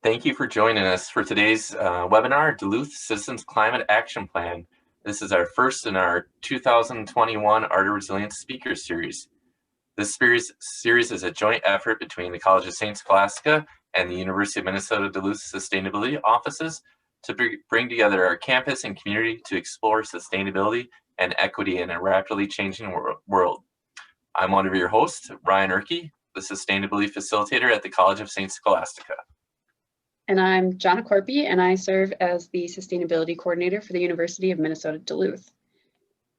Thank you for joining us for today's webinar, Duluth Citizens Climate Action Plan. This is our first in our 2021 Art of Resilience Speaker Series. This series is a joint effort between the College of St. Scholastica and the University of Minnesota Duluth Sustainability Offices to bring together our campus and community to explore sustainability and equity in a rapidly changing world. I'm one of your hosts, Ryan Erke, the Sustainability Facilitator at the College of St. Scholastica. And I'm Jonna Corpy, and I serve as the Sustainability Coordinator for the University of Minnesota Duluth.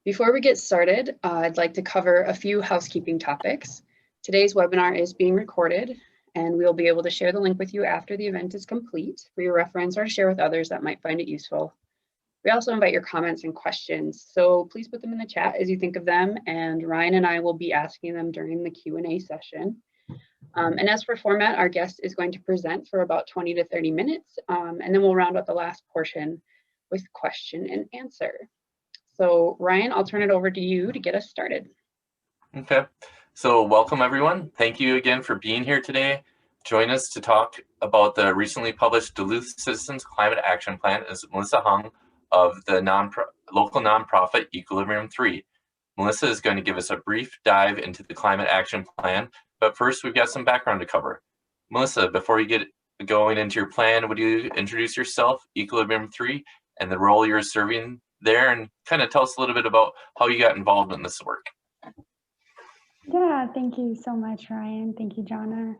Before we get started, I'd like to cover a few housekeeping topics. Today's webinar is being recorded, and we'll be able to share the link with you after the event is complete for your reference or to share with others that might find it useful. We also invite your comments and questions, so please put them in the chat as you think of them, and Ryan and I will be asking them during the Q&A session. And as for format, our guest is going to present for about 20 to 30 minutes, and then we'll round out the last portion with question and answer. So Ryan, I'll turn it over to you to get us started. Okay, so welcome everyone. Thank you again for being here today. Join us to talk about the recently published Duluth Citizens Climate Action Plan is Melissa Hung of the local nonprofit Equilibrium 3. Melissa is going to give us a brief dive into the Climate Action Plan, but first we've got some background to cover. Melissa, before you get going into your plan, would you introduce yourself, Equilibrium 3, and the role you're serving there, and kind of tell us a little bit about how you got involved in this work? Yeah, thank you so much, Ryan. Thank you, Jonna.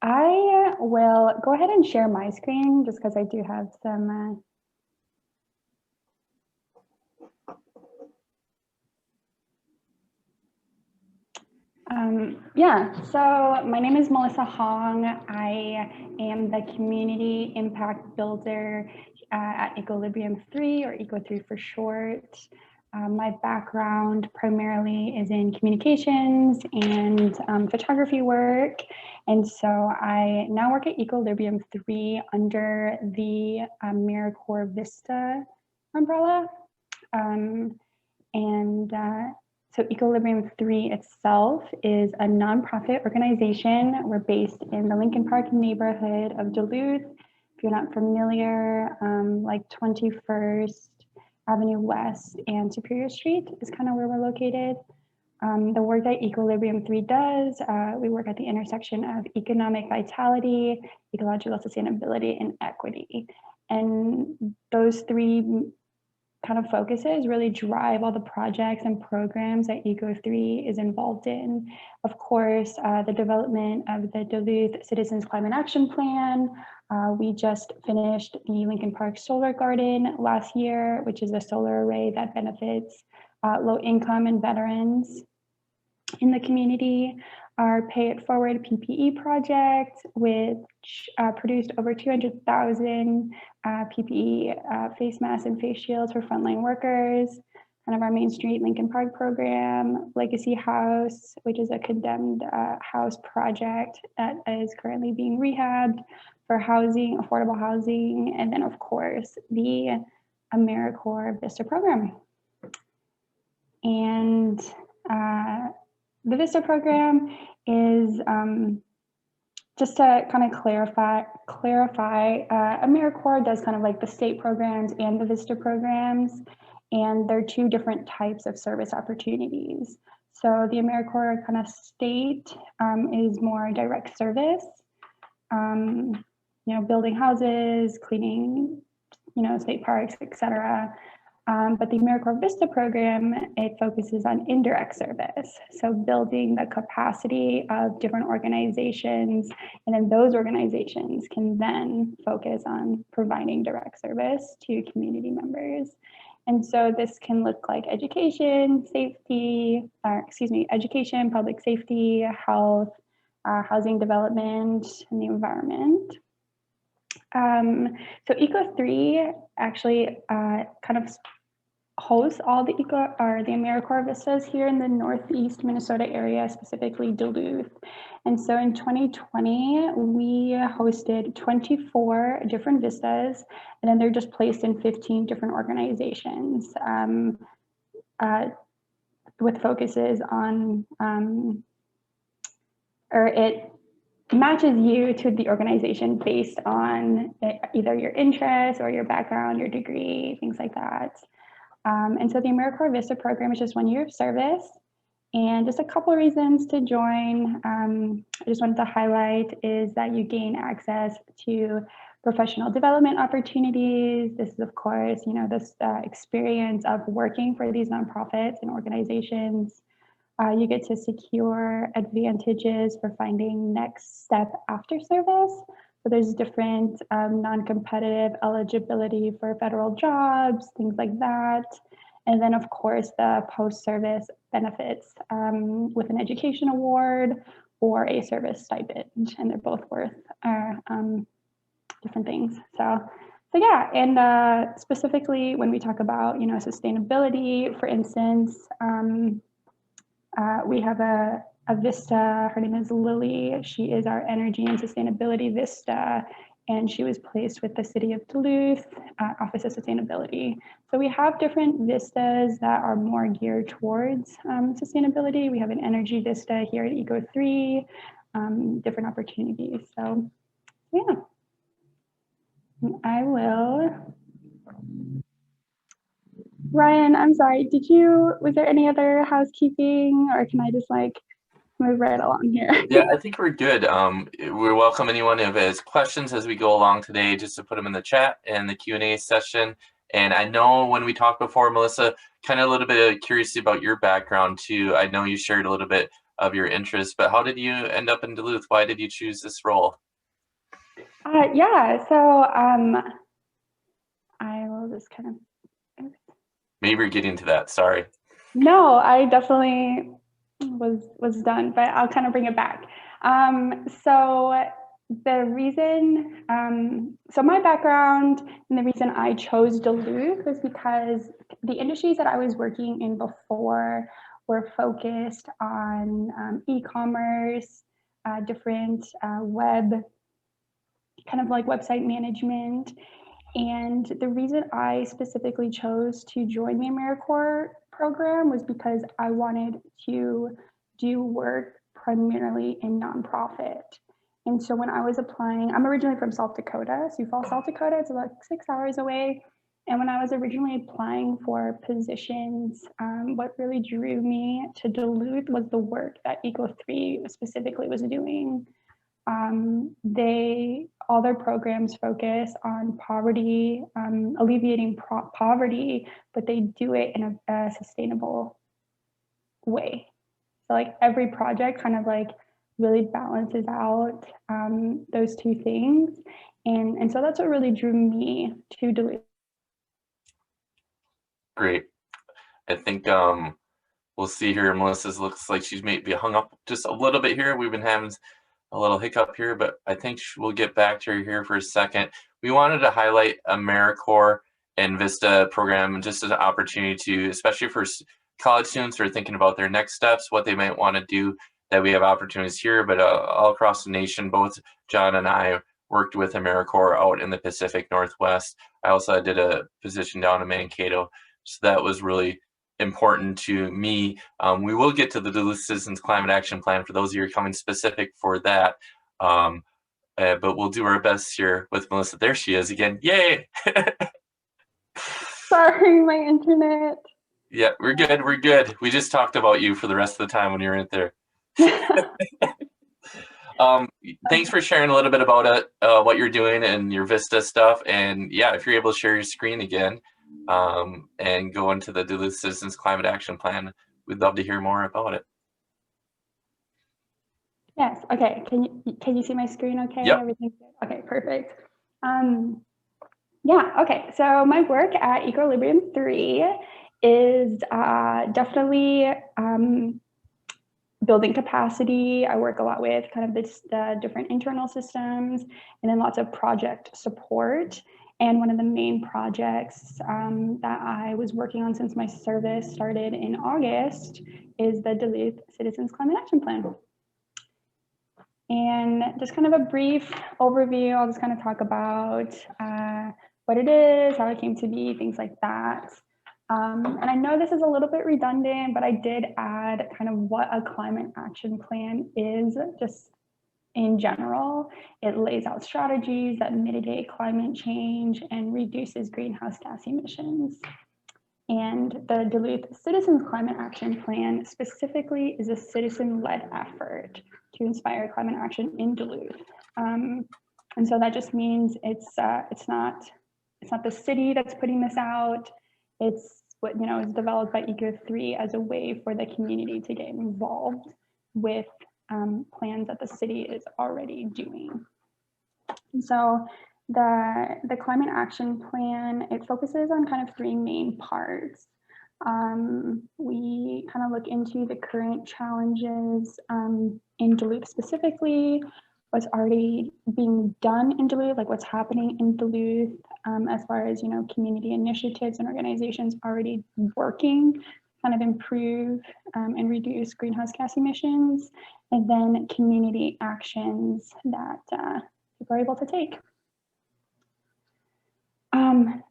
I will go ahead and share my screen just because I do have some so my name is Melissa Hong. I am the Community Impact Builder at Equilibrium 3, or Eco 3 for short. My background primarily is in communications and photography work. And so I now work at Equilibrium 3 under the AmeriCorps Vista umbrella. So Equilibrium 3 itself is a nonprofit organization. We're based in the Lincoln Park neighborhood of Duluth. If you're not familiar, like 21st Avenue West and Superior Street is kind of where we're located. The work that Equilibrium 3 does, we work at the intersection of economic vitality, ecological sustainability, and equity. And those three kind of focuses really drive all the projects and programs that Eco 3 is involved in. Of course, the development of the Duluth Citizens Climate Action Plan. We just finished the Lincoln Park Solar Garden last year, which is a solar array that benefits low income and veterans in the community. Our Pay It Forward PPE project, which produced over 200,000 PPE face masks and face shields for frontline workers. Kind of our Main Street Lincoln Park program, Legacy House, which is a condemned house project that is currently being rehabbed for housing, affordable housing, and then of course the AmeriCorps Vista program. And the Vista program is, just to kind of clarify, AmeriCorps does kind of like the state programs and the Vista programs, and they're two different types of service opportunities. So the AmeriCorps kind of state is more direct service, building houses, cleaning, state parks, etc. But the AmeriCorps Vista program, it focuses on indirect service. So building the capacity of different organizations, and then those organizations can then focus on providing direct service to community members. And so this can look like education, education, public safety, health, housing development, and the environment. So Eco 3 actually kind of hosts all the AmeriCorps Vistas here in the Northeast Minnesota area, specifically Duluth. And so in 2020, we hosted 24 different vistas, and then they're just placed in 15 different organizations with focuses on, matches you to the organization based on either your interests or your background, your degree, things like that. And so the AmeriCorps Vista program is just 1 year of service. And just a couple of reasons to join, I just wanted to highlight is that you gain access to professional development opportunities. This is, of course, this experience of working for these nonprofits and organizations. You get to secure advantages for finding next step after service. So there's different non-competitive eligibility for federal jobs, things like that. And then, of course, the post-service benefits with an education award or a service stipend, and they're both worth different things. So yeah, and specifically when we talk about sustainability, for instance, we have a Vista. Her name is Lily. She is our Energy and Sustainability Vista, and she was placed with the City of Duluth Office of Sustainability. So we have different vistas that are more geared towards sustainability. We have an Energy Vista here at Eco3, different opportunities. So yeah, I will. Ryan, I'm sorry, was there any other housekeeping, or can I just move right along here? Yeah, I think we're good. We welcome anyone who has questions as we go along today, just to put them in the chat and the Q&A session. And I know when we talked before, Melissa, kind of a little bit curious about your background too. I know you shared a little bit of your interest, but how did you end up in Duluth? Why did you choose this role? Yeah, so I will just kind of. Maybe we're getting to that, sorry. No, I definitely was done, but I'll kind of bring it back. So the reason, so my background and the reason I chose Duluth was because the industries that I was working in before were focused on e-commerce, different web, kind of like website management. And the reason I specifically chose to join the AmeriCorps program was because I wanted to do work primarily in nonprofit. And so when I was applying, I'm originally from South Dakota, Sioux Falls, South Dakota. It's about 6 hours away. And when I was originally applying for positions, what really drew me to Duluth was the work that Eco3 specifically was doing. All their programs focus on poverty, alleviating poverty, but they do it in a sustainable way. So like every project kind of like really balances out those two things. And so that's what really drew me to Duluth. Great. I think we'll see here. Melissa's looks like she's maybe hung up just a little bit here. We've been having a little hiccup here, but I think we'll get back to her here for a second. We wanted to highlight AmeriCorps and Vista program just as an opportunity to, especially for college students who are thinking about their next steps, what they might want to do, that we have opportunities here, but all across the nation. Both John and I worked with AmeriCorps out in the Pacific Northwest. I also did a position down in Mankato, so that was really important to me. We will get to the Duluth Citizens Climate Action Plan for those of you who are coming specific for that. But we'll do our best here with Melissa. There she is again. Yay! Sorry, my internet. Yeah, we're good. We're good. We just talked about you for the rest of the time when you were in there. Thanks for sharing a little bit about it, what you're doing and your Vista stuff. And yeah, if you're able to share your screen again, and go into the Duluth Citizens Climate Action Plan, we'd love to hear more about it. Yes. Okay. Can you see my screen? Okay. Yep. Everything's good. Okay. Perfect. Yeah. Okay. So my work at Equilibrium 3 is definitely building capacity. I work a lot with kind of the different internal systems, and then lots of project support. And one of the main projects that I was working on since my service started in August is the Duluth Citizens Climate Action Plan. And just kind of a brief overview, I'll just kind of talk about what it is, how it came to be, things like that. And I know this is a little bit redundant, but I did add kind of what a climate action plan is, just in general. It lays out strategies that mitigate climate change and reduces greenhouse gas emissions. And the Duluth Citizens Climate Action Plan specifically is a citizen-led effort to inspire climate action in Duluth. And so that just means it's not the city that's putting this out. It's what is developed by Eco3 as a way for the community to get involved with plans that the city is already doing. And so the climate action plan, it focuses on kind of three main parts. We kind of look into the current challenges in Duluth specifically, what's already being done in Duluth, like what's happening in Duluth, as far as community initiatives and organizations already working kind of improve and reduce greenhouse gas emissions, and then community actions that people are able to take.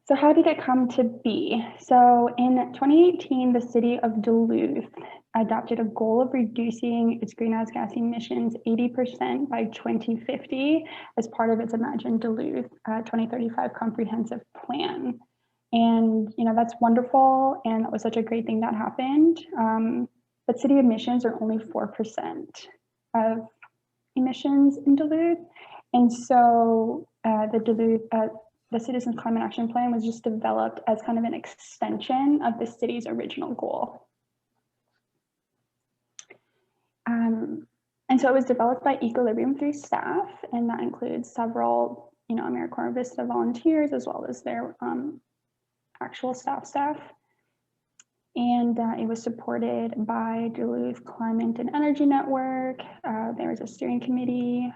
So how did it come to be? So in 2018, the city of Duluth adopted a goal of reducing its greenhouse gas emissions 80% by 2050 as part of its Imagine Duluth 2035 comprehensive plan. And that's wonderful, and that was such a great thing that happened. But city emissions are only 4% of emissions in Duluth, and so the Citizens Climate Action Plan was just developed as kind of an extension of the city's original goal. And so it was developed by Equilibrium 3 staff, and that includes several, AmeriCorps Vista volunteers, as well as their actual staff. And it was supported by Duluth Climate and Energy Network. There was a steering committee,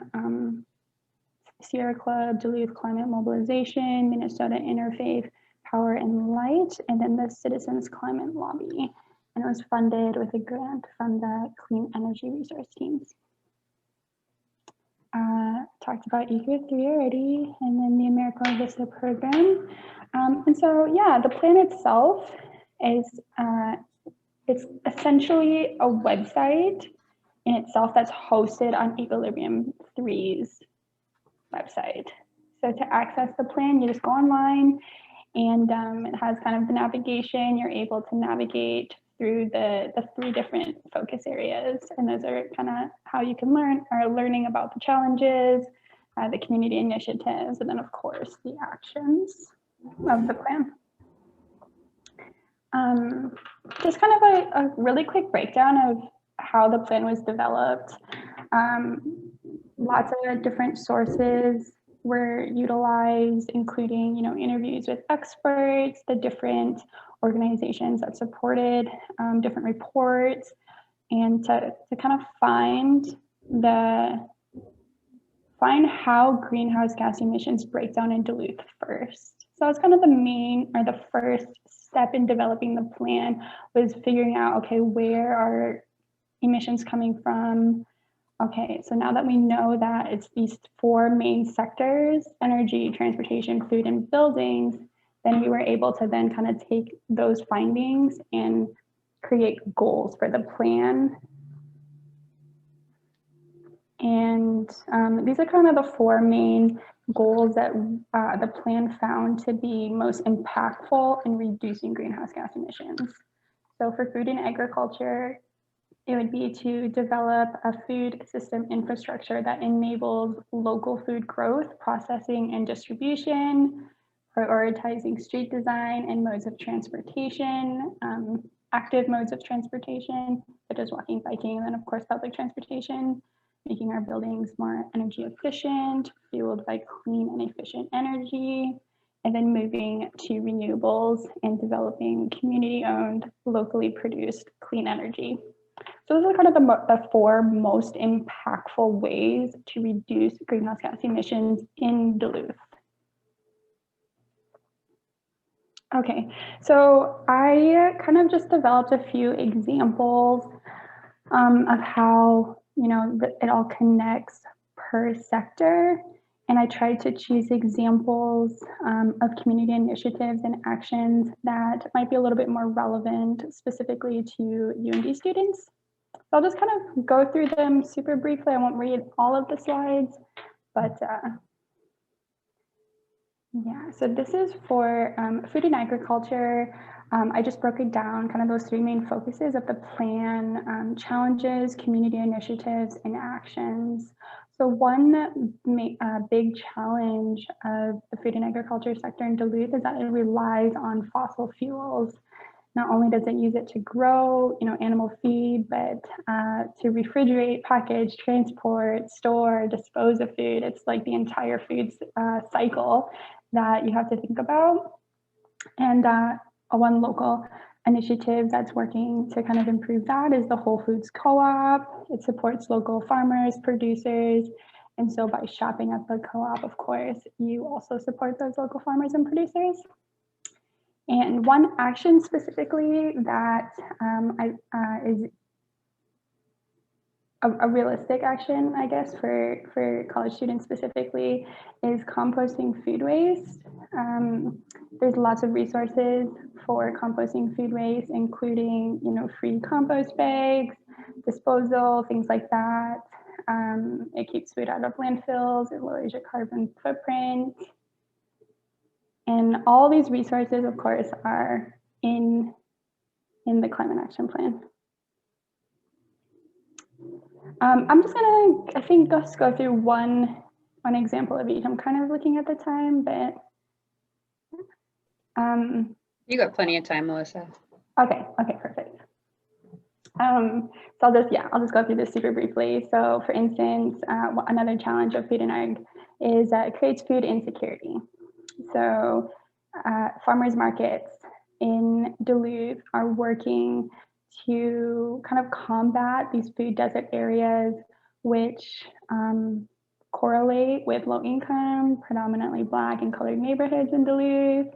Sierra Club, Duluth Climate Mobilization, Minnesota Interfaith Power and Light, and then the Citizens Climate Lobby. And it was funded with a grant from the Clean Energy Resource Teams. Talked about Eco3 already, and then the AmeriCorps Vista program. And so, yeah, the plan itself is, it's essentially a website in itself that's hosted on Equilibrium 3's website. So to access the plan, you just go online, and it has kind of the navigation. You're able to navigate through the three different focus areas, and those are kind of how you can learning about the challenges, the community initiatives, and then of course the actions of the plan. Just kind of a really quick breakdown of how the plan was developed. Lots of different sources were utilized, including interviews with experts, the different organizations that supported different reports, and to kind of find how greenhouse gas emissions break down in Duluth first. So it's kind of the first step in developing the plan was figuring out, okay, where are emissions coming from? Okay, so now that we know that it's these four main sectors, energy, transportation, food, and buildings, then we were able to then kind of take those findings and create goals for the plan. And these are kind of the four main goals that the plan found to be most impactful in reducing greenhouse gas emissions. So for food and agriculture, it would be to develop a food system infrastructure that enables local food growth, processing, and distribution, prioritizing street design and modes of transportation, active modes of transportation, such as walking, biking, and then of course public transportation, making our buildings more energy efficient, fueled by clean and efficient energy, and then moving to renewables and developing community-owned, locally produced clean energy. So those are kind of the four most impactful ways to reduce greenhouse gas emissions in Duluth. Okay, so I kind of just developed a few examples of how it all connects per sector, and I tried to choose examples of community initiatives and actions that might be a little bit more relevant specifically to UND students. So I'll just kind of go through them super briefly. I won't read all of the slides, but yeah, so this is for food and agriculture. I just broke it down, kind of those three main focuses of the plan: challenges, community initiatives, and actions. So one big challenge of the food and agriculture sector in Duluth is that it relies on fossil fuels. Not only does it use it to grow, animal feed, but to refrigerate, package, transport, store, dispose of food. It's like the entire food cycle that you have to think about. And one local initiative that's working to kind of improve that is the Whole Foods Co-op. It supports local farmers, producers. And so by shopping at the co-op, of course, you also support those local farmers and producers. And one action specifically that is a realistic action, I guess, for college students specifically, is composting food waste. There's lots of resources for composting food waste, including, free compost bags, disposal, things like that. It keeps food out of landfills, it lowers your carbon footprint. And all these resources, of course, are in the Climate Action Plan. I'm just gonna, I think, just go through one example of each. I'm kind of looking at the time, but you got plenty of time, Melissa. Okay, perfect. So I'll just go through this super briefly. So for instance, another challenge of food and ag is it creates food insecurity. So farmers markets in Duluth are working to kind of combat these food desert areas, which correlate with low income, predominantly Black and colored neighborhoods in Duluth.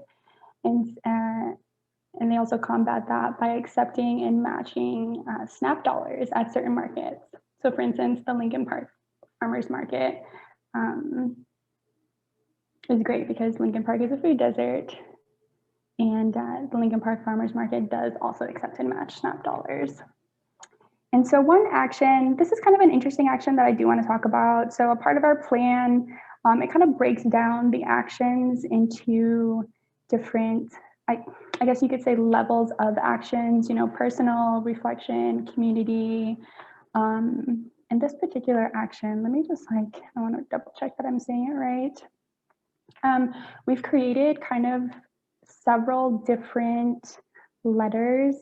And they also combat that by accepting and matching SNAP dollars at certain markets. So for instance, the Lincoln Park Farmers Market is great because Lincoln Park is a food desert, and the Lincoln Park Farmers Market does also accept and match SNAP dollars. And so one action, this is kind of an interesting action that I do want to talk about. So a part of our plan, it kind of breaks down the actions into different, I guess you could say, levels of actions, personal, reflection, community. And this particular action, let me just I want to double check that I'm saying it right. We've created kind of several different letters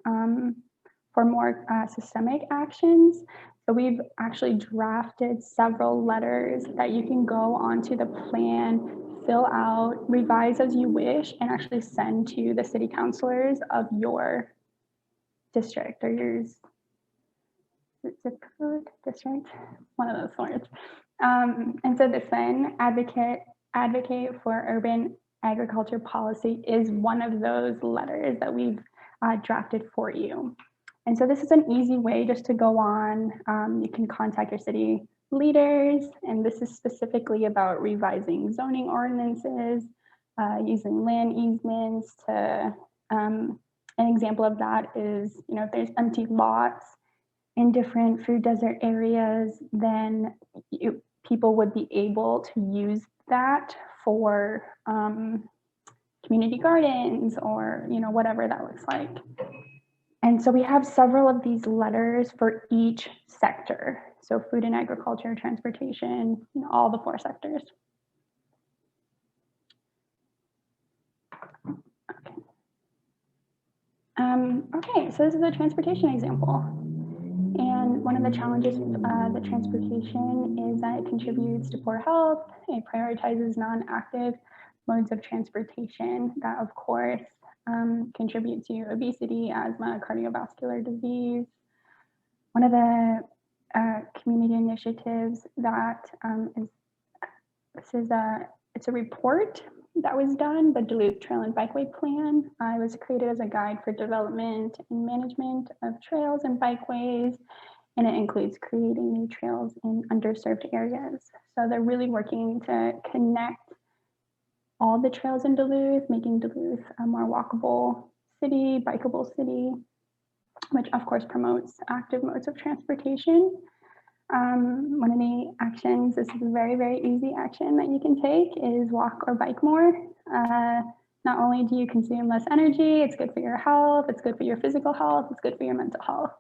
for more systemic actions. So we've actually drafted several letters that you can go onto the plan, fill out, revise as you wish, and actually send to the city councilors of your district or your zip code district, one of those words. And so this one, advocate for urban agriculture policy, is one of those letters that we've drafted for you. And so this is an easy way just to go on. You can contact your city leaders, and this is specifically about revising zoning ordinances, using land easements to, an example of that is, if there's empty lots in different food desert areas, then people would be able to use that for community gardens or, whatever that looks like. And so we have several of these letters for each sector. So food and agriculture, transportation, all the 4 sectors. Okay, so this is a transportation example. And one of the challenges with the transportation is that it contributes to poor health. It prioritizes non-active modes of transportation that, of course, contribute to obesity, asthma, cardiovascular disease. One of the community initiatives that it's a report that was done, the Duluth Trail and Bikeway Plan. It was created as a guide for development and management of trails and bikeways, and it includes creating new trails in underserved areas. So they're really working to connect all the trails in Duluth, making Duluth a more walkable city, bikeable city. which of course promotes active modes of transportation. One of the actions, this is a very, very easy action that you can take, is walk or bike more. Not only do you consume less energy, it's good for your health, it's good for your physical health, it's good for your mental health.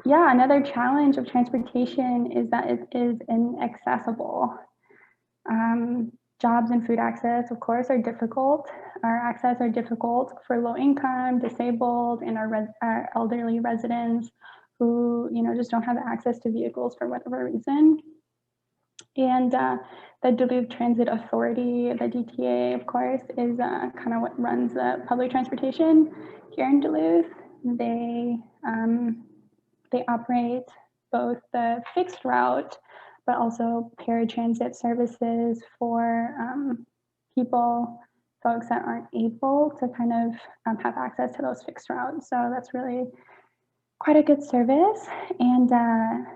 Yeah, another challenge of transportation is that it is inaccessible. Jobs and food access, of course, are difficult. Our access are difficult for low income, disabled, and our elderly residents who, just don't have access to vehicles for whatever reason. And the Duluth Transit Authority, the DTA, of course, is kind of what runs the public transportation here in Duluth. They operate both the fixed route, but also paratransit services for folks that aren't able to kind of have access to those fixed routes. So that's really quite a good service. And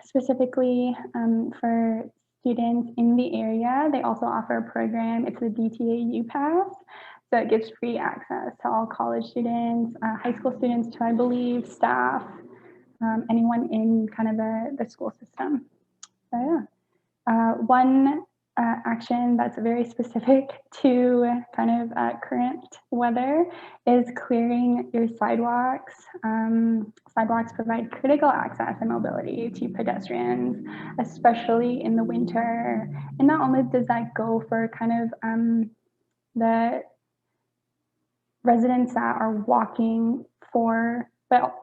specifically for students in the area, they also offer a program. It's the DTA U-Pass. So it gives free access to all college students, high school students too, I believe, staff, anyone in kind of the school system. So yeah, one action that's very specific to kind of current weather is clearing your sidewalks. Sidewalks provide critical access and mobility to pedestrians, especially in the winter. And not only does that go for kind of the residents that are walking for, but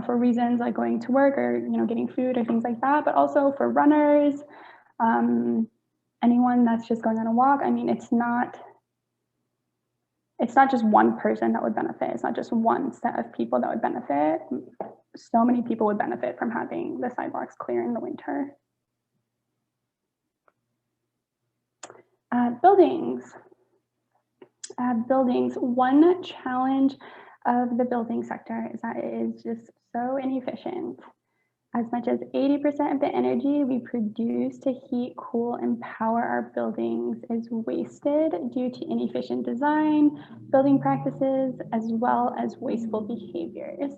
for reasons like going to work or getting food or things like that, but also for runners, anyone that's just going on a walk. I mean, it's not just one person that would benefit. It's not just one set of people that would benefit. So many people would benefit from having the sidewalks clear in the winter. Buildings. One challenge of the building sector is that it is just so inefficient. As much as 80% of the energy we produce to heat, cool, and power our buildings is wasted due to inefficient design, building practices, as well as wasteful behaviors.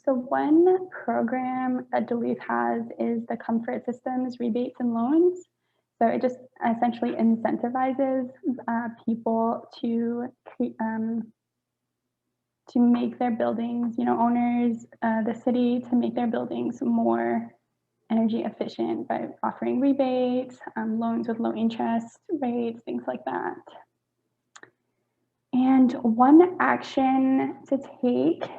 So one program that Duluth has is the comfort systems, rebates, and loans. So it just essentially incentivizes people to make their buildings, owners, the city, to make their buildings more energy efficient by offering rebates, loans with low interest rates, things like that. And one action to take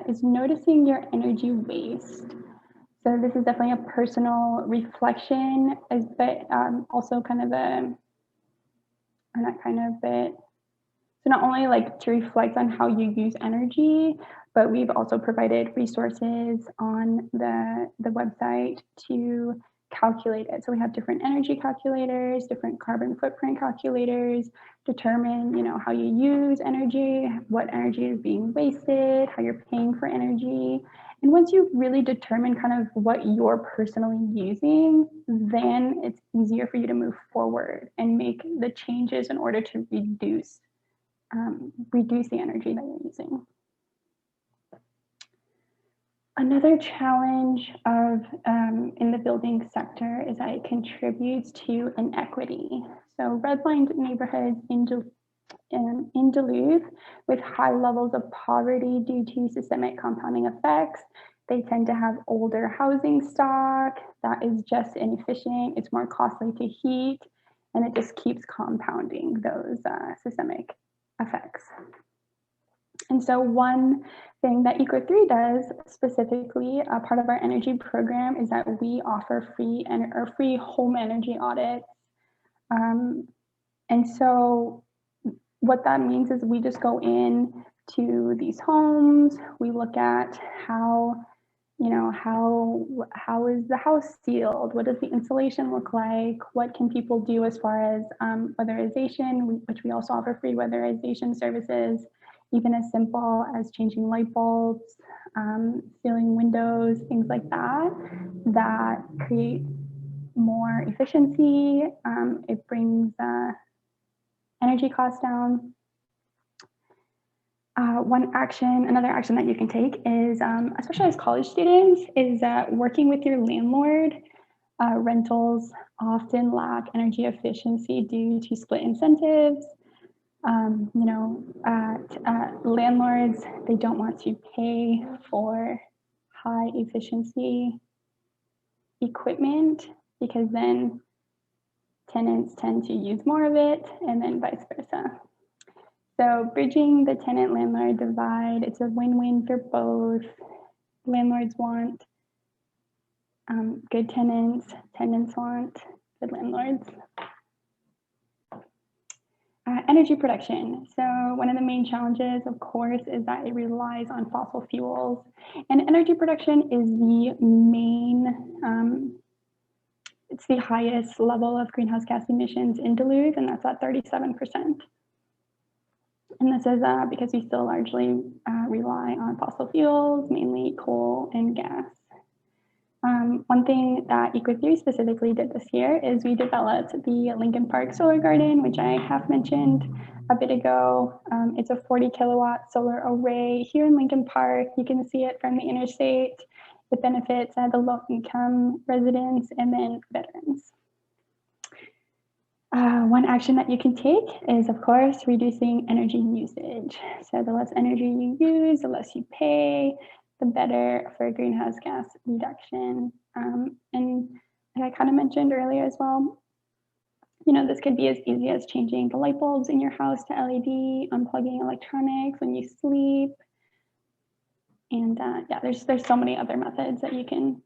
is noticing your energy waste. So this is definitely a personal reflection, but also kind of so not only like to reflect on how you use energy, but we've also provided resources on the website to calculate it. So we have different energy calculators, different carbon footprint calculators, determine, how you use energy, what energy is being wasted, how you're paying for energy. And once you really determine kind of what you're personally using, then it's easier for you to move forward and make the changes in order to reduce the energy that you're using. Another challenge in the building sector is that it contributes to inequity. So redlined neighborhoods in Duluth with high levels of poverty due to systemic compounding effects, they tend to have older housing stock that is just inefficient, it's more costly to heat, and it just keeps compounding those systemic effects. And so one thing that Eco3 does specifically, part of our energy program, is that we offer free home energy audits. And so what that means is we just go in to these homes, we look at how is the house sealed? What does the insulation look like? What can people do as far as weatherization, which we also offer free weatherization services, even as simple as changing light bulbs, sealing windows, things like that, that create more efficiency. It brings energy costs down. Another action that you can take is, especially as college students, is working with your landlord. Rentals often lack energy efficiency due to split incentives. Landlords, they don't want to pay for high efficiency equipment because then tenants tend to use more of it, and then vice versa. So bridging the tenant-landlord divide, it's a win-win for both. Landlords want good tenants, tenants want good landlords. Energy production. So one of the main challenges, of course, is that it relies on fossil fuels. And energy production is the main, it's the highest level of greenhouse gas emissions in Duluth, and that's at 37%. And this is because we still largely rely on fossil fuels, mainly coal and gas. One thing that Eco3 specifically did this year is we developed the Lincoln Park Solar Garden, which I have mentioned a bit ago. It's a 40 kilowatt solar array here in Lincoln Park. You can see it from the interstate. It benefits the low-income residents and then veterans. One action that you can take is, of course, reducing energy usage. So the less energy you use, the less you pay, the better for greenhouse gas reduction. And like I kind of mentioned earlier as well, this could be as easy as changing the light bulbs in your house to LED, unplugging electronics when you sleep. And yeah, there's so many other methods that you can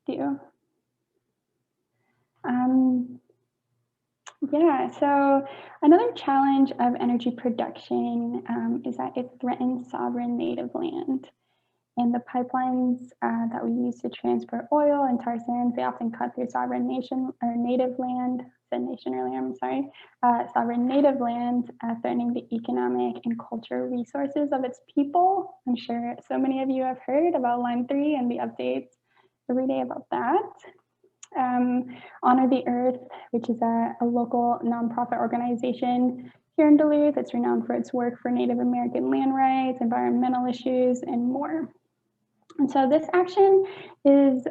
do. Yeah, so another challenge of energy production is that it threatens sovereign native land. And the pipelines that we use to transport oil and tar sands, they often cut through sovereign nation or native land, said nation earlier, I'm sorry, sovereign native land, threatening the economic and cultural resources of its people. I'm sure so many of you have heard about Line 3 and the updates every day about that. Honor the Earth, which is a local nonprofit organization here in Duluth. It's renowned for its work for Native American land rights, environmental issues, and more. And so this action is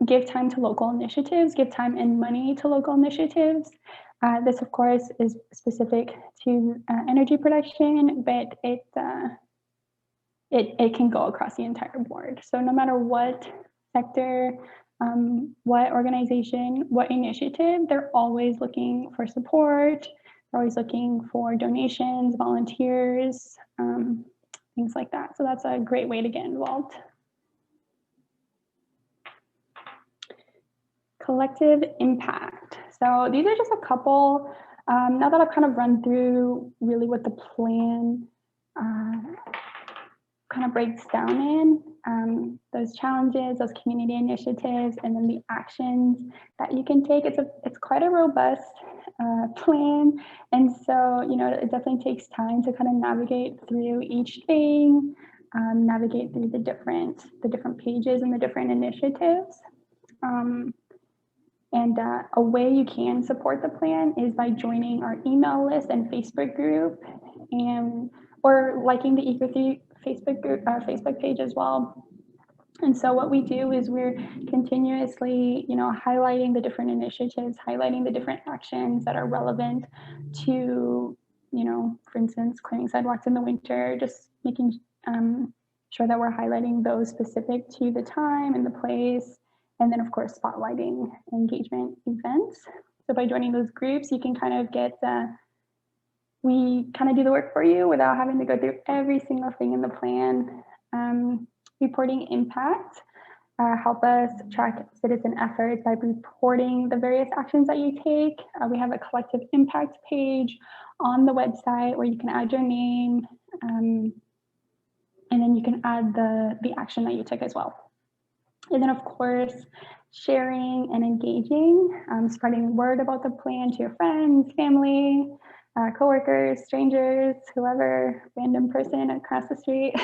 give time to local initiatives, give time and money to local initiatives. This, of course, is specific to energy production, but it can go across the entire board. So no matter what sector, what organization, what initiative, they're always looking for support. They're always looking for donations, volunteers, things like that. So that's a great way to get involved. Collective impact. So these are just a couple, now that I've kind of run through really what the plan kind of breaks down in, those challenges, those community initiatives, and then the actions that you can take. It's quite a robust plan. And so, it definitely takes time to kind of navigate through each thing, navigate through the different pages and the different initiatives. And a way you can support the plan is by joining our email list and Facebook group, or liking the Eco3 Facebook group, Facebook page as well. And so what we do is we're continuously, highlighting the different initiatives, highlighting the different actions that are relevant to, for instance, clearing sidewalks in the winter, just making sure that we're highlighting those specific to the time and the place. And then, of course, spotlighting engagement events. So by joining those groups, you can kind of get, we kind of do the work for you without having to go through every single thing in the plan. Reporting impact, help us track citizen efforts by reporting the various actions that you take. We have a collective impact page on the website where you can add your name, and then you can add the action that you took as well. And then, of course, sharing and engaging, spreading word about the plan to your friends, family, coworkers, strangers, whoever, random person across the street,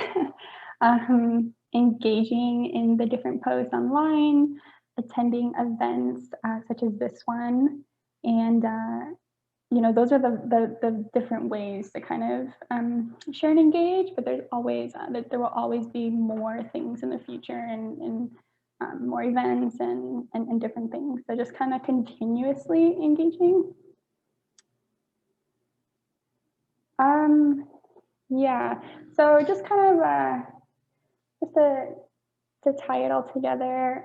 engaging in the different posts online, attending events such as this one, and those are the different ways to kind of share and engage, but there's always, there will always be more things in the future and more events and different things. So just kind of continuously engaging. Yeah, so just kind of, just to tie it all together,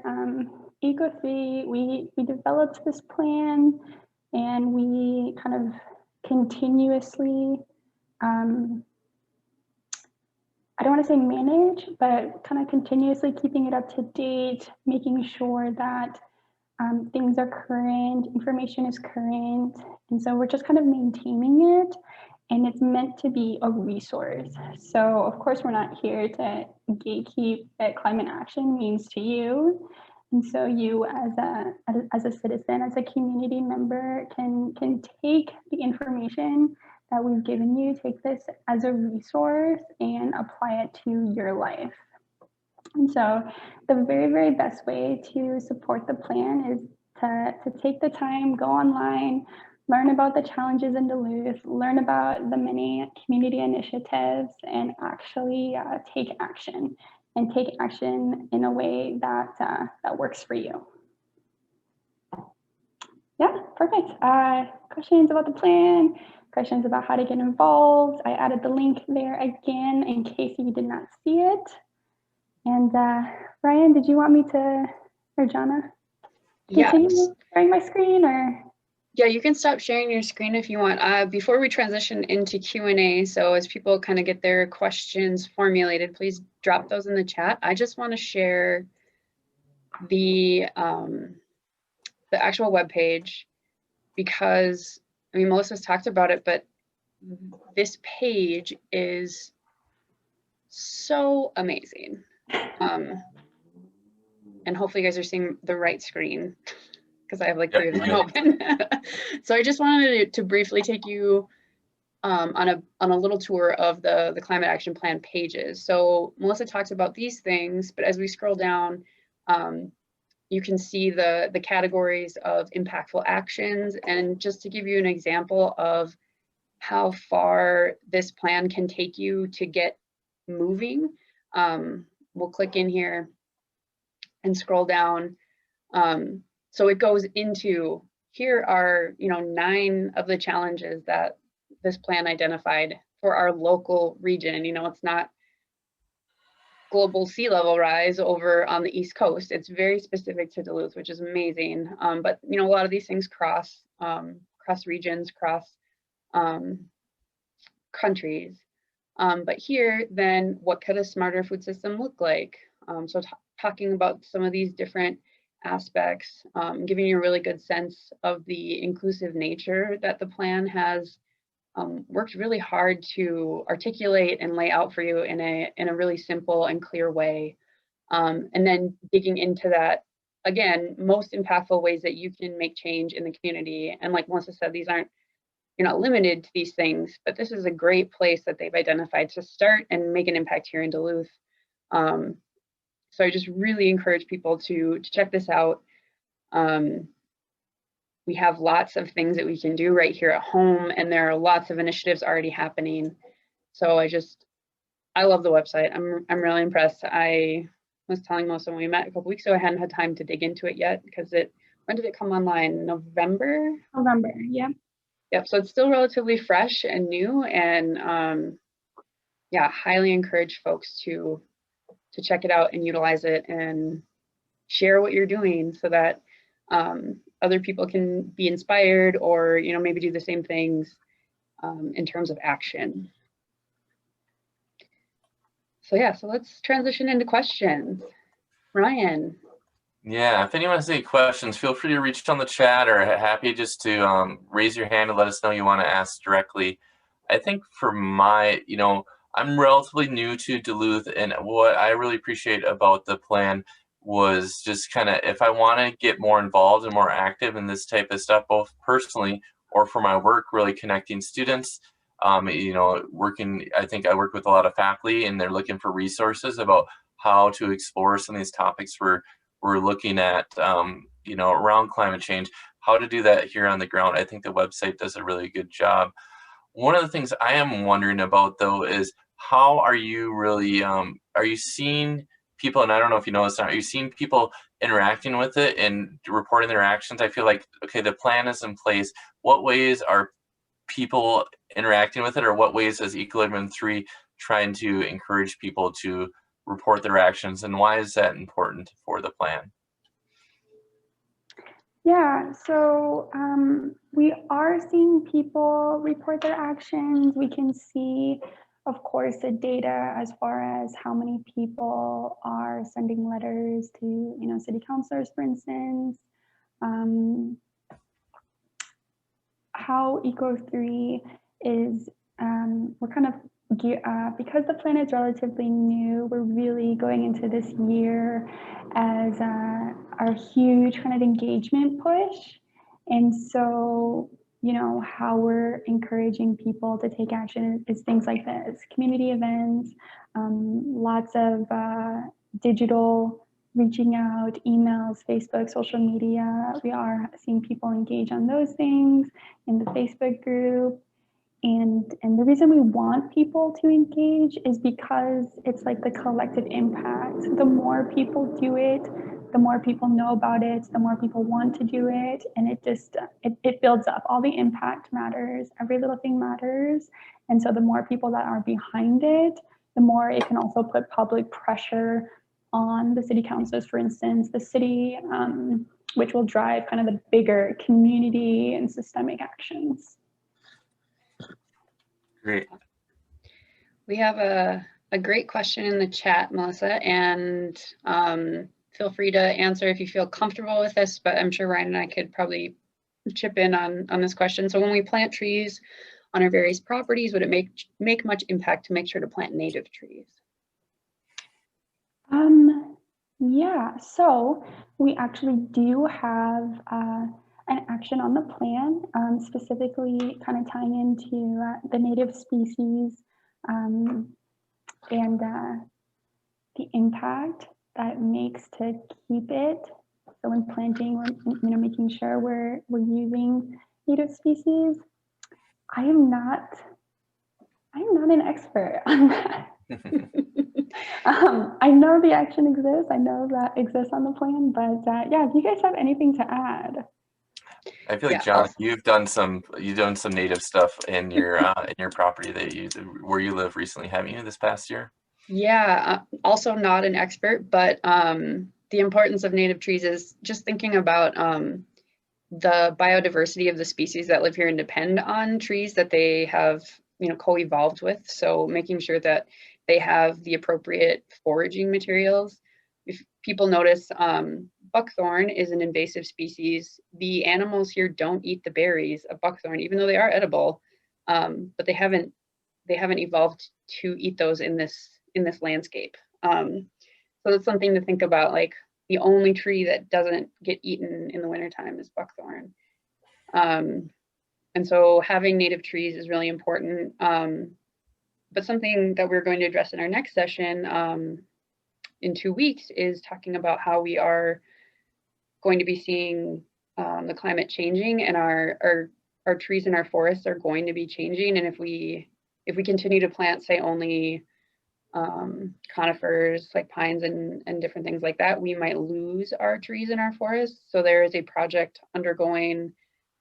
ECO3, we developed this plan and we kind of continuously, I don't want to say manage, but kind of continuously keeping it up to date, making sure that things are current, information is current. And so we're just kind of maintaining it, and it's meant to be a resource. So of course, we're not here to gatekeep what climate action means to you. And so you as a citizen, as a community member can take the information that we've given you, take this as a resource and apply it to your life. And so the very, very best way to support the plan is to take the time, go online, learn about the challenges in Duluth, learn about the many community initiatives, and actually take action, and take action in a way that, that works for you. Yeah, perfect. Questions about the plan? Questions about how to get involved? I added the link there again in case you did not see it. And Ryan, did you want me to, or Jonna, continue sharing my screen, or? Yeah, you can stop sharing your screen if you want. Before we transition into Q&A, so as people kind of get their questions formulated, please drop those in the chat. I just want to share the actual webpage because, I mean, Melissa's talked about it, but this page is so amazing. And hopefully you guys are seeing the right screen because I have like 3 of them open. So I just wanted to briefly take you on a little tour of the climate action plan pages. So Melissa talks about these things, but as we scroll down, you can see the categories of impactful actions. And just to give you an example of how far this plan can take you to get moving, we'll click in here and scroll down. So it goes into, here are 9 of the challenges that this plan identified for our local region. It's not global sea level rise over on the East Coast. It's very specific to Duluth, which is amazing. But a lot of these things cross regions, cross countries. But here, then, what could a smarter food system look like? So talking about some of these different aspects, giving you a really good sense of the inclusive nature that the plan has worked really hard to articulate and lay out for you in a really simple and clear way. And then digging into that, again, most impactful ways that you can make change in the community. And like Melissa said, these aren't, you're not limited to these things, but this is a great place that they've identified to start and make an impact here in Duluth. So I just really encourage people to check this out. We have lots of things that we can do right here at home, and there are lots of initiatives already happening. So I love the website. I'm really impressed. I was telling Melissa when we met a couple weeks ago, I hadn't had time to dig into it yet because when did it come online? November? November, yeah. Yep, so it's still relatively fresh and new, and yeah, highly encourage folks to check it out and utilize it and share what you're doing so that other people can be inspired or maybe do the same things in terms of action. So yeah, so let's transition into questions. Ryan. Yeah, if anyone has any questions, feel free to reach on the chat, or happy just to raise your hand and let us know you want to ask directly. I think for I'm relatively new to Duluth, and what I really appreciate about the plan was just kind of, if I want to get more involved and more active in this type of stuff, both personally or for my work, really connecting students, working, I think I work with a lot of faculty and they're looking for resources about how to explore some of these topics we're looking at, around climate change. how to do that here on the ground. I think the website does a really good job. One of the things I am wondering about though is how are you really, are you seeing people, and I don't know if you know this or not, are you seeing people interacting with it and reporting their actions? I feel like, okay, the plan is in place. What ways are people interacting with it, or what ways is Equilibrium 3 trying to encourage people to report their actions, and why is that important for the plan? Yeah, so we are seeing people report their actions. We can see, of course, the data as far as how many people are sending letters to, city councilors, for instance. How Eco3 is, we're kind of, because the plan is relatively new, we're really going into this year as our huge kind of engagement push. And so, how we're encouraging people to take action is things like this: community events, lots of digital reaching out, emails, Facebook, social media. We are seeing people engage on those things in the Facebook group. And the reason we want people to engage is because it's like the collective impact. The more people do it, the more people know about it, the more people want to do it, and it builds up. All the impact matters, every little thing matters. And so the more people that are behind it, the more it can also put public pressure on the city councils, for instance, the city, which will drive kind of the bigger community and systemic actions. Great. We have a great question in the chat, Melissa, and feel free to answer if you feel comfortable with this, but I'm sure Ryan and I could probably chip in on this question. So when we plant trees on our various properties, would it make much impact to make sure to plant native trees? Yeah, so we actually do have an action on the plan, specifically kind of tying into the native species and the impact that makes to keep it. So when planting, we're making sure we're using native species. I am not an expert on that. I know the action exists. I know that exists on the plan, but yeah, if you guys have anything to add. I feel like, John, you've done some native stuff in your property where you live recently, haven't you, this past year? Yeah, also not an expert, but the importance of native trees is just thinking about the biodiversity of the species that live here and depend on trees that they have, co-evolved with. So making sure that they have the appropriate foraging materials. If people notice, buckthorn is an invasive species. The animals here don't eat the berries of buckthorn, even though they are edible, but they haven't evolved to eat those in this landscape. So it's something to think about. Like, the only tree that doesn't get eaten in the wintertime is buckthorn. And so having native trees is really important. But something that we're going to address in our next session in 2 weeks is talking about how we are going to be seeing the climate changing, and our trees in our forests are going to be changing. And if we continue to plant, say, only conifers like pines and different things like that, we might lose our trees in our forests. So there is a project undergoing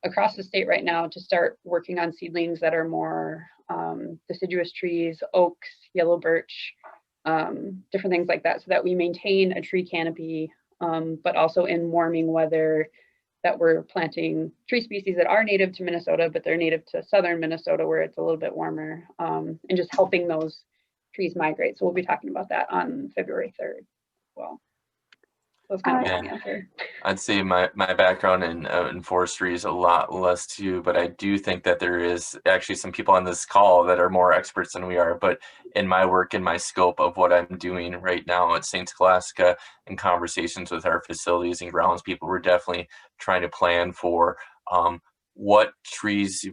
across the state right now to start working on seedlings that are more deciduous trees, oaks, yellow birch, different things like that, so that we maintain a tree canopy, but also in warming weather, that we're planting tree species that are native to Minnesota, but they're native to southern Minnesota where it's a little bit warmer, and just helping those trees migrate. So we'll be talking about that on February 3rd as well. So it's kind of a long answer. I'd say my background in forestry is a lot less too, but I do think that there is actually some people on this call that are more experts than we are. But in my work, in my scope of what I'm doing right now at St. Scholastica, in conversations with our facilities and grounds people, we're definitely trying to plan for what trees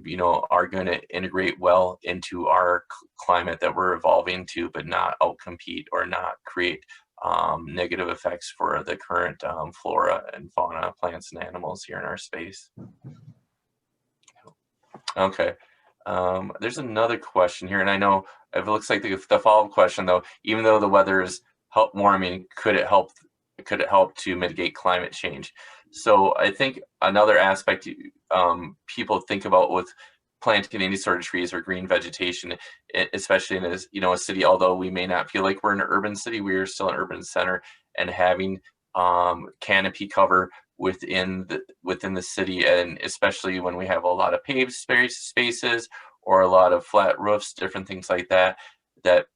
are going to integrate well into our climate that we're evolving to, but not outcompete or not create negative effects for the current flora and fauna, plants and animals here in our space. Okay. There's another question here, and I know it looks like the follow-up question though, even though the weather is warming, could it help to mitigate climate change? So I think another aspect people think about with planting any sort of trees or green vegetation, especially in a city, although we may not feel like we're in an urban city, we are still an urban center, and having canopy cover within the city, and especially when we have a lot of paved spaces or a lot of flat roofs, different things like that,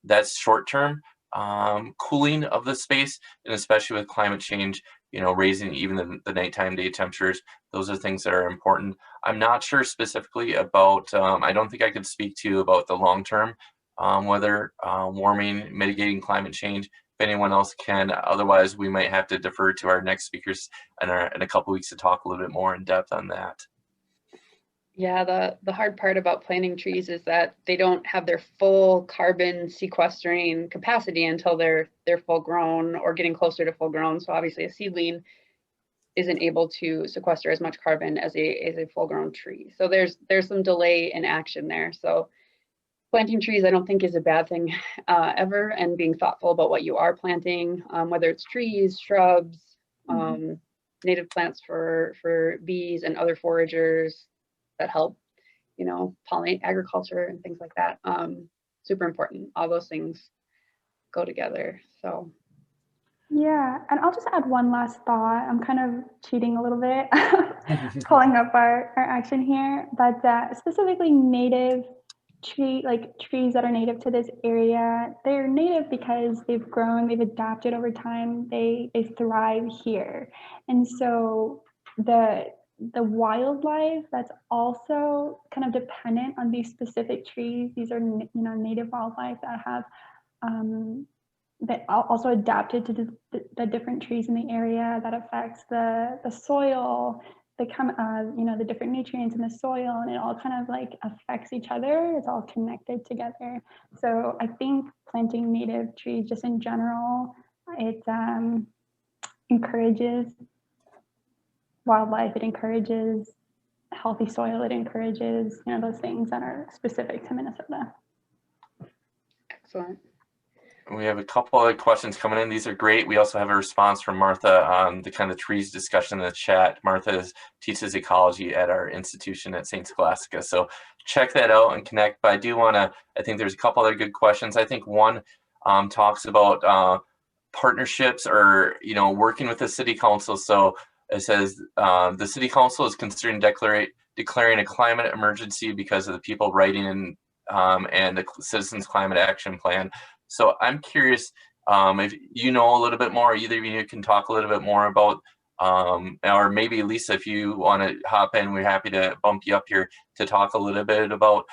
that's short-term cooling of the space, and especially with climate change, raising even the nighttime day temperatures, those are things that are important. I'm not sure specifically about, I don't think I could speak to about the long-term weather warming, mitigating climate change. If anyone else can, otherwise we might have to defer to our next speakers in a couple weeks to talk a little bit more in depth on that. Yeah, the hard part about planting trees is that they don't have their full carbon sequestering capacity until they're full grown or getting closer to full grown. So obviously a seedling isn't able to sequester as much carbon as a full grown tree. So there's some delay in action there. So planting trees, I don't think is a bad thing ever, and being thoughtful about what you are planting, whether it's trees, shrubs, native plants for bees and other foragers that help, pollinate agriculture and things like that. Super important. All those things go together. So. Yeah, and I'll just add one last thought. I'm kind of cheating a little bit, pulling up our action here, but specifically native trees that are native to this area, they're native because they've grown, they've adapted over time, they thrive here. And so the wildlife that's also kind of dependent on these specific trees, these are native wildlife that have that also adapted to the different trees in the area, that affects the soil, the different nutrients in the soil, and it all kind of like affects each other. It's all connected together. So I think planting native trees just in general, it encourages wildlife, it encourages healthy soil, it encourages those things that are specific to Minnesota. Excellent. We have a couple other questions coming in. These are great. We also have a response from Martha on the kind of trees discussion in the chat. Martha teaches ecology at our institution at St. Scholastica. So check that out and connect. But I do want to, I think there's a couple other good questions. I think one talks about partnerships or, working with the city council. So it says the city council is considering declaring a climate emergency because of the people writing in and the Citizens Climate Action Plan. So I'm curious if you know a little bit more, either of you can talk a little bit more about, or maybe Lisa, if you want to hop in, we're happy to bump you up here to talk a little bit about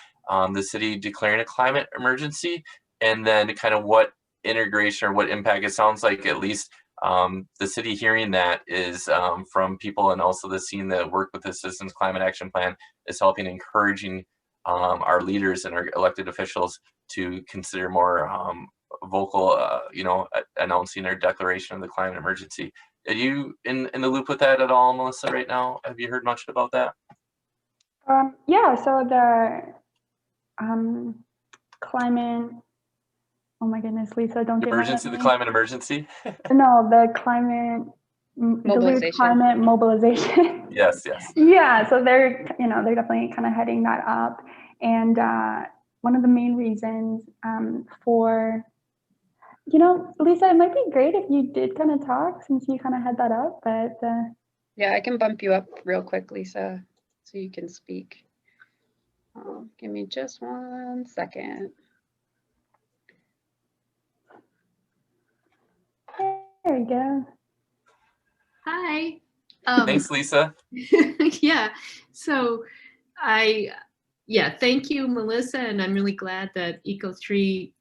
the city declaring a climate emergency, and then kind of what integration or what impact it sounds like, at least the city hearing that is from people, and also the seeing the work with the Citizens Climate Action Plan is helping encouraging our leaders and our elected officials to consider more vocal, announcing their declaration of the climate emergency. Are you in the loop with that at all, Melissa, right now? Have you heard much about that? Yeah, so the climate, oh my goodness, Lisa, don't get mad at me. The climate emergency? No, the climate mobilization. Duluth climate mobilization. Yes. Yeah, so they're definitely kind of heading that up. And one of the main reasons for, Lisa, it might be great if you did kind of talk since you kind of had that up, but. Yeah, I can bump you up real quick, Lisa, so you can speak. Give me just 1 second. There we go. Hi. Thanks, Lisa. Yeah, so thank you, Melissa, and I'm really glad that Eco3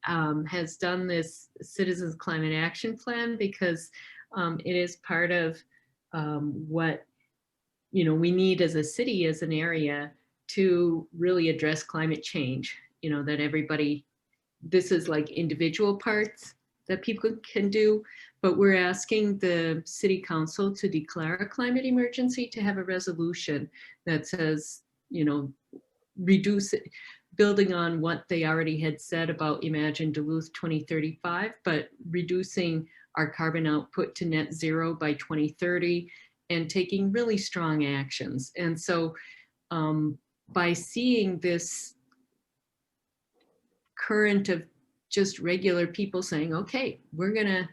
has done this Citizens Climate Action Plan, because it is part of what we need as a city, as an area, to really address climate change. That everybody, this is like individual parts that people can do, but we're asking the city council to declare a climate emergency, to have a resolution that says, you know, reduce it, building on what they already had said about Imagine Duluth 2035, but reducing our carbon output to net zero by 2030 and taking really strong actions. And so by seeing this current of just regular people saying, okay, we're gonna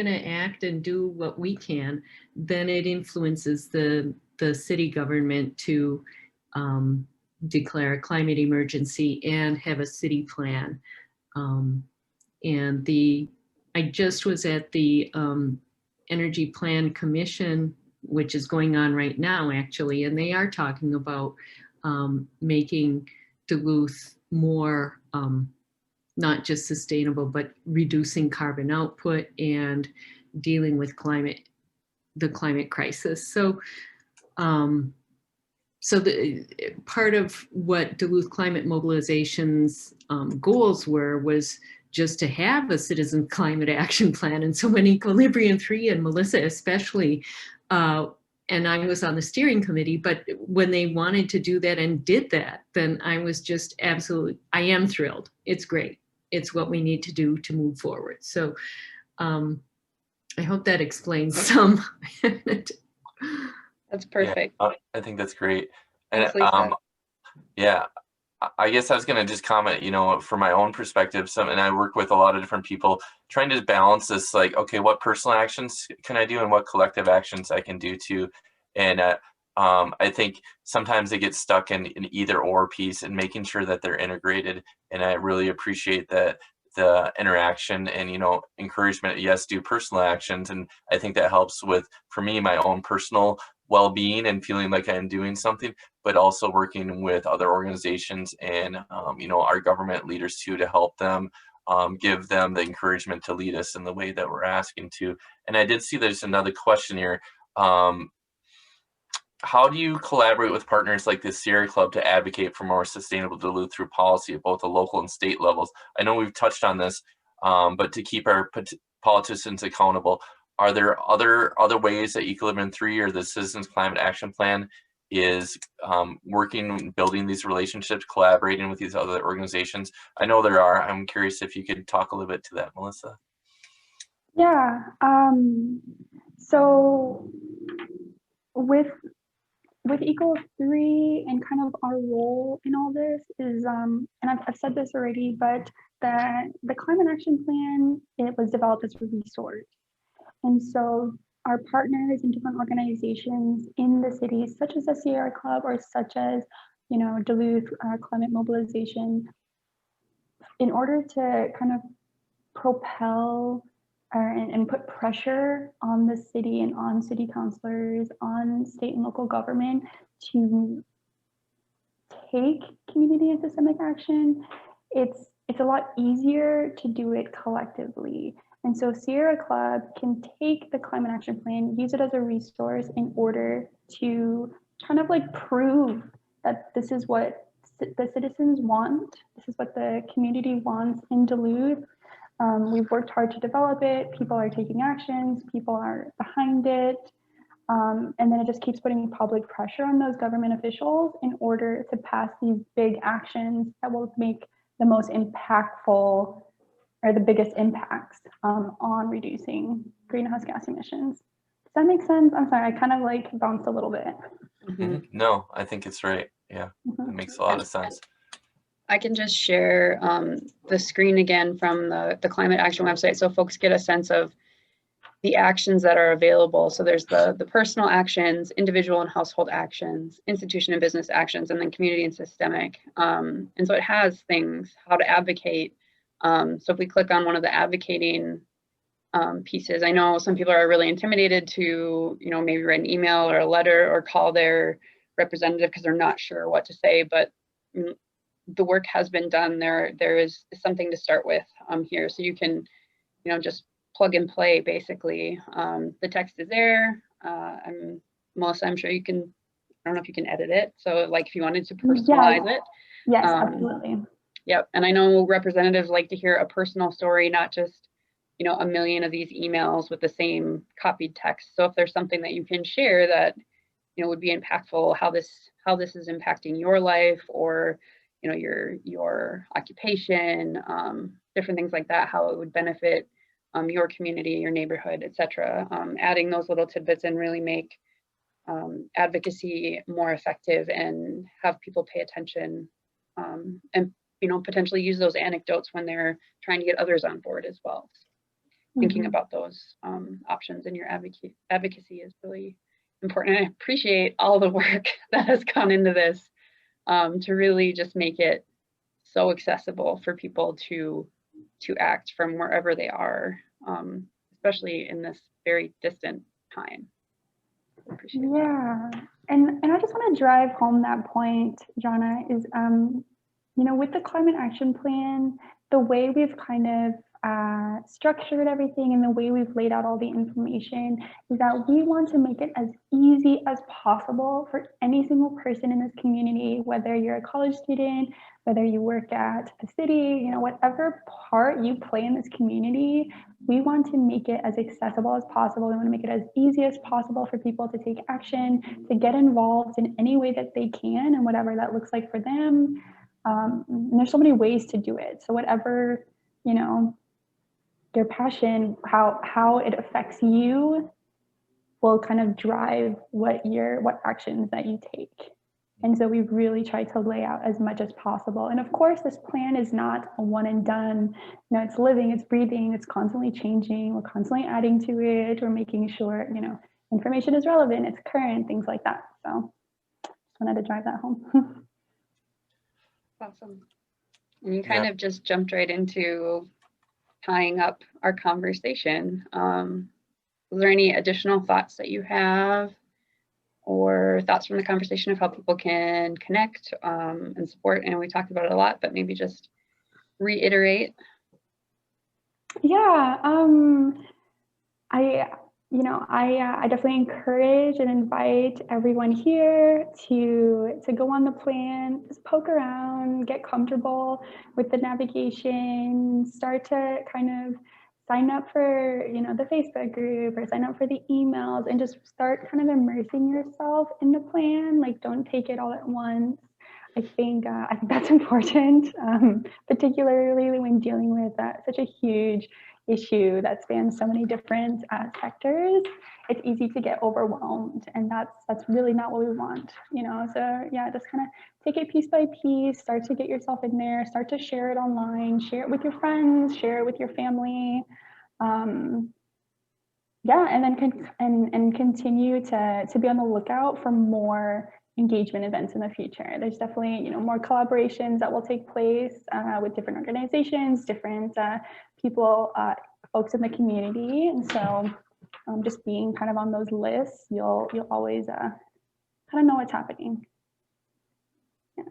act and do what we can, then it influences the city government to declare a climate emergency and have a city plan. And I just was at the Energy Plan Commission, which is going on right now, actually, and they are talking about making Duluth more not just sustainable, but reducing carbon output and dealing with the climate crisis. So, the part of what Duluth Climate Mobilization's goals was just to have a citizen climate action plan. And so when Equilibrium 3 and Melissa especially, and I was on the steering committee, but when they wanted to do that and did that, then I was just absolutely, I am thrilled. It's great. It's what we need to do to move forward. So I hope that explains some. That's perfect. Yeah, I think that's great. And Thanks, yeah, I guess I was going to just comment, you know, from my own perspective, and I work with a lot of different people trying to balance this, like, okay, what personal actions can I do and what collective actions I can do too. And I think sometimes they get stuck in either or piece and making sure that they're integrated. And I really appreciate that the interaction and, you know, encouragement, yes, do personal actions. And I think that helps with, for me, my own personal well-being and feeling like I'm doing something, but also working with other organizations and, you know, our government leaders too, to help them, give them the encouragement to lead us in the way that we're asking to. And I did see there's another question here. How do you collaborate with partners like the Sierra Club to advocate for more sustainable Duluth through policy at both the local and state levels? I know we've touched on this, but to keep our politicians accountable, are there other ways that Equilibrium 3 or the Citizens Climate Action Plan is working, building these relationships, collaborating with these other organizations? I know there are. I'm curious if you could talk a little bit to that, Melissa. Yeah. So with Equal 3 and kind of our role in all this is, and I've said this already, but the Climate Action Plan, it was developed as a resource. And so our partners and different organizations in the cities, such as the Sierra Club or such as, you know, Duluth Climate Mobilization, in order to kind of propel and put pressure on the city and on city councilors, on state and local government to take community and systemic action, it's a lot easier to do it collectively. And so Sierra Club can take the Climate Action Plan, use it as a resource in order to kind of like prove that this is what the citizens want, this is what the community wants in Duluth. We've worked hard to develop it. People are taking actions. People are behind it. And then it just keeps putting public pressure on those government officials in order to pass these big actions that will make the most impactful or the biggest impacts on reducing greenhouse gas emissions. Does that make sense? I'm sorry, I kind of like bounced a little bit. Mm-hmm. No, I think it's right. Yeah, it makes a lot of sense. I can just share the screen again from the Climate Action website so folks get a sense of the actions that are available. So there's the personal actions, individual and household actions, institution and business actions, and then community and systemic. And so it has things, how to advocate. So if we click on one of the advocating pieces, I know some people are really intimidated to, you know, maybe write an email or a letter or call their representative because they're not sure what to say, but the work has been done. There is something to start with here. So you can, you know, just plug and play basically. The text is there. Melissa, I'm sure you can, I don't know if you can edit it. So like if you wanted to personalize it. Yes, absolutely. Yep. And I know representatives like to hear a personal story, not just a million of these emails with the same copied text. So if there's something that you can share that, would be impactful, how this is impacting your life, or, your occupation, different things like that, how it would benefit your community, your neighborhood, etc. Adding those little tidbits and really make advocacy more effective and have people pay attention, and potentially use those anecdotes when they're trying to get others on board as well. Thinking about those options in your advocacy is really important. And I appreciate all the work that has gone into this to really just make it so accessible for people to act from wherever they are, especially in this very distant time. Yeah, and I just want to drive home that point, Jana, is with the climate action plan, the way we've kind of structured everything and the way we've laid out all the information is that we want to make it as easy as possible for any single person in this community, whether you're a college student, whether you work at the city, whatever part you play in this community, we want to make it as accessible as possible. We want to make it as easy as possible for people to take action, to get involved in any way that they can and whatever that looks like for them. And there's so many ways to do it. So whatever, your passion, how it affects you will kind of drive what actions that you take. And so we've really tried to lay out as much as possible. And of course, this plan is not a one and done. It's living, it's breathing, it's constantly changing. We're constantly adding to it. We're making sure, information is relevant, it's current, things like that. So just wanted to drive that home. Awesome. And you kind of just jumped right into tying up our conversation. Was there any additional thoughts that you have, or thoughts from the conversation of how people can connect and support? And we talked about it a lot, but maybe just reiterate. Yeah, I definitely encourage and invite everyone here to go on the plan, just poke around, get comfortable with the navigation, start to kind of sign up for, the Facebook group or sign up for the emails, and just start kind of immersing yourself in the plan. Like, don't take it all at once. I think that's important, particularly when dealing with such a huge issue that spans so many different sectors. It's easy to get overwhelmed, and that's really not what we want, So yeah, just kind of take it piece by piece, start to get yourself in there, start to share it online, share it with your friends, share it with your family. Yeah, and then continue to be on the lookout for more engagement events in the future. There's definitely more collaborations that will take place with different organizations, different people, folks in the community, and so just being kind of on those lists, you'll always kind of know what's happening. Yeah.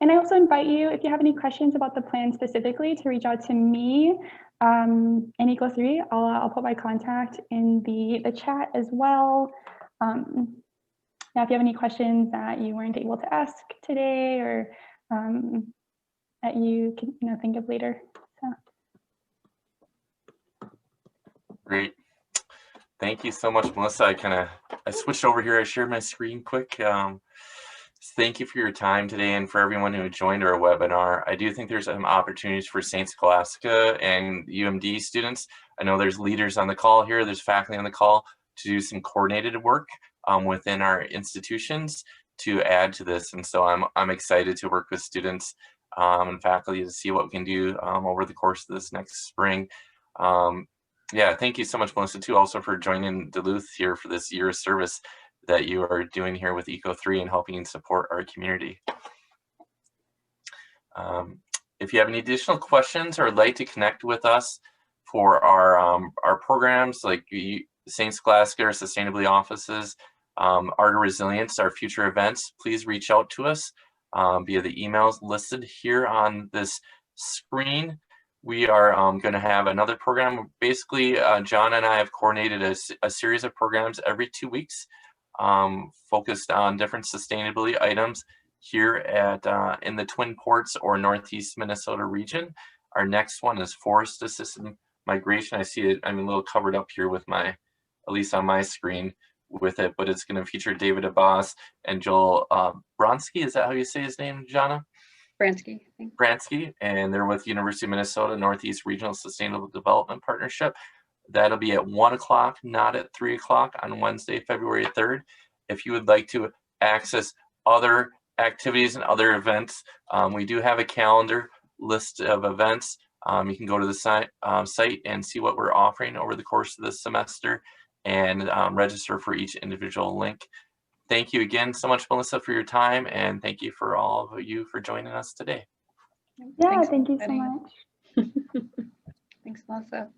And I also invite you, if you have any questions about the plan specifically, to reach out to me and Eco3. I'll put my contact in the chat as well. Now, if you have any questions that you weren't able to ask today, or that you can think of later. So. Great. Thank you so much, Melissa. I switched over here. I shared my screen quick. Thank you for your time today, and for everyone who joined our webinar. I do think there's some opportunities for St. Scholastica and UMD students. I know there's leaders on the call here, there's faculty on the call to do some coordinated work within our institutions to add to this. And so I'm excited to work with students and faculty to see what we can do over the course of this next spring. Yeah, thank you so much, Melissa, too, also for joining Duluth here for this year of service that you are doing here with Eco3 and helping support our community. If you have any additional questions or would like to connect with us for our programs like St. Scholastica or Sustainability Offices, Art of Resilience, our future events, please reach out to us via the emails listed here on this screen. We are going to have another program. Basically, John and I have coordinated a series of programs every 2 weeks focused on different sustainability items here at in the Twin Ports or Northeast Minnesota region. Our next one is forest assisted migration. I see it, I'm a little covered up here with my, at least on my screen with it, but it's going to feature David Abbas and Joel Bronsky. Is that how you say his name, Jana? Bransky, I think. Bransky, and they're with University of Minnesota Northeast Regional Sustainable Development Partnership. That'll be at 1 o'clock, not at 3 o'clock on Wednesday, February 3rd. If you would like to access other activities and other events, we do have a calendar list of events. You can go to the site and see what we're offering over the course of this semester and register for each individual link. Thank you again so much, Melissa, for your time, and thank you for all of you for joining us today. Yeah, Thanks, thank you so everybody. much. Thanks, Melissa.